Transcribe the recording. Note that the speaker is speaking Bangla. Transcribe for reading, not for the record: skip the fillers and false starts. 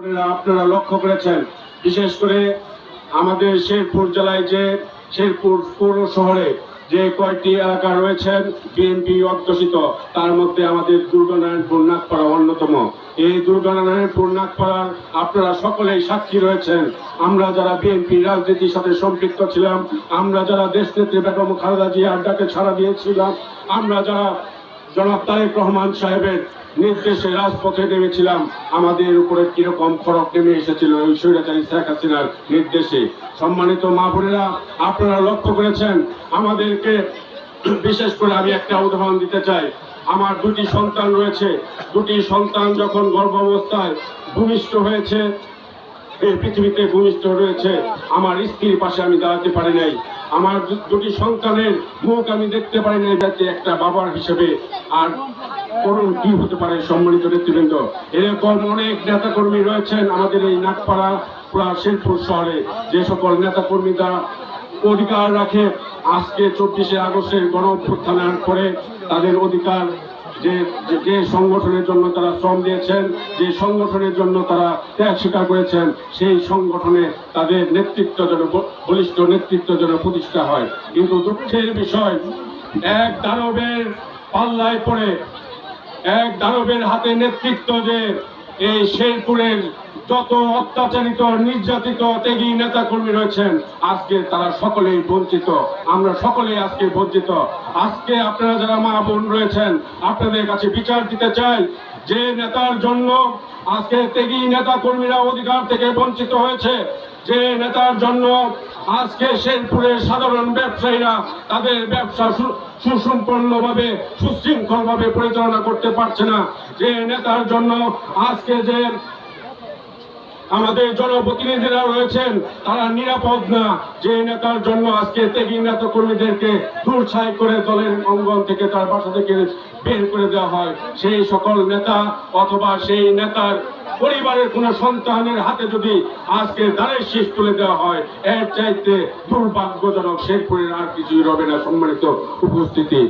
আপনারা লক্ষ্য করেছেন, বিশেষ করে আমাদের শেরপুর জেলায় যে শেরপুর পৌর শহরে যে কয়েকটি এলাকা রয়েছেন বিএনপি অধ্যুষিত, তার মধ্যে আমাদের দুর্গানারায়ণপুর নাগপাড়া অন্যতম। এই দুর্গানারায়ণপুর নাগপাড়ার আপনারা সকলেই সাক্ষী রয়েছেন। আমরা যারা বিএনপি রাজনীতির সাথে সম্পৃক্ত ছিলাম, আমরা যারা দেশনেত্রী বেগম খালেদা জিয়ার ডাকে সাড়া দিয়েছিলাম, আমরা যারা জনাব তারেক রহমান সাহেবের নির্দেশে রাজপথে নেমেছিলাম, আমাদের উপরে কিরকম খড়ক নেমে এসেছিল ওই স্বৈরাচারী শেখ হাসিনার নির্দেশে। সম্মানিত মা বোনেরা, আপনারা লক্ষ্য করেছেন আমাদেরকে, বিশেষ করে আমি একটা উদাহরণ দিতে চাই। আমার দুটি সন্তান রয়েছে, দুটি সন্তান যখন গর্ভাবস্থায় ভূমিষ্ঠ হয়েছে, এই পৃথিবীতে ভূমিষ্ঠ রয়েছে, আমার স্ত্রীর পাশে আমি দাঁড়াতে পারি নাই, আমার দুটি সন্তানের মুখ আমি দেখতে পারি নাই, যাতে একটা বাবার হিসেবে আর করুন কি হতে পারে। সম্মানিত নেতৃবৃন্দ, এরকম অনেক নেতাকর্মী রয়েছেন আমাদের এই নাগপাড়া শেরপুর শহরে, যে সকল নেতাকর্মীরা অধিকার রাখে আজকে 24শে আগস্টের গণ অভ্যুত্থানের পরে তাদের অধিকার, যে সংগঠনের জন্য তারা শ্রম দিয়েছেন, যে সংগঠনের জন্য তারা ত্যাগ স্বীকার করেছেন, সেই সংগঠনে তাদের নেতৃত্ব যেন বলিষ্ঠ নেতৃত্ব যেন প্রতিষ্ঠা হয়। কিন্তু দুঃখের বিষয়, এক দানবের পাল্লায় পড়ে, এক দানবের হাতে নেতৃত্ব যে এই শেরপুরের যত অত্যাচারিত নির্যাতিত ত্যাগী নেতা কর্মী রয়েছেন, আজকে তারা সকলেই বঞ্চিত। আমরা সকলেই আজকে বঞ্চিত। আজকে আপনারা যারা মা বোন রয়েছেন, আপনাদের কাছে বিচার দিতে চাই, যে নেতার জন্য আজকে ত্যাগী নেতা কর্মীরা অধিকার থেকে বঞ্চিত হয়েছে, যে নেতার জন্য আজকে শেরপুরের সাধারণ ব্যবসায়ীরা তাদের ব্যবসা সুসম্পন্নভাবে সুশৃঙ্খলভাবে পরিচালনা করতে পারছে না, যে নেতার জন্য আজকে যে আমাদের জনপ্রতিনিধিরা রয়েছেন তারা নিরাপদ না, যে নেতার জন্য আজকে ত্যাগী নেতা কর্মীদেরকে দূরছাই করে দলের অঙ্গন থেকে তার বাসা থেকে বের করে দেওয়া হয়, সেই সকল নেতা অথবা সেই নেতার পরিবারের কোন সন্তানের হাতে যদি আজকে দাঁড়ের শীষ তুলে দেওয়া হয়, এর চাইতে দুর্ভাগ্যজনক শেরপুরের আর কিছুই রবে না। সম্মানিত উপস্থিতি।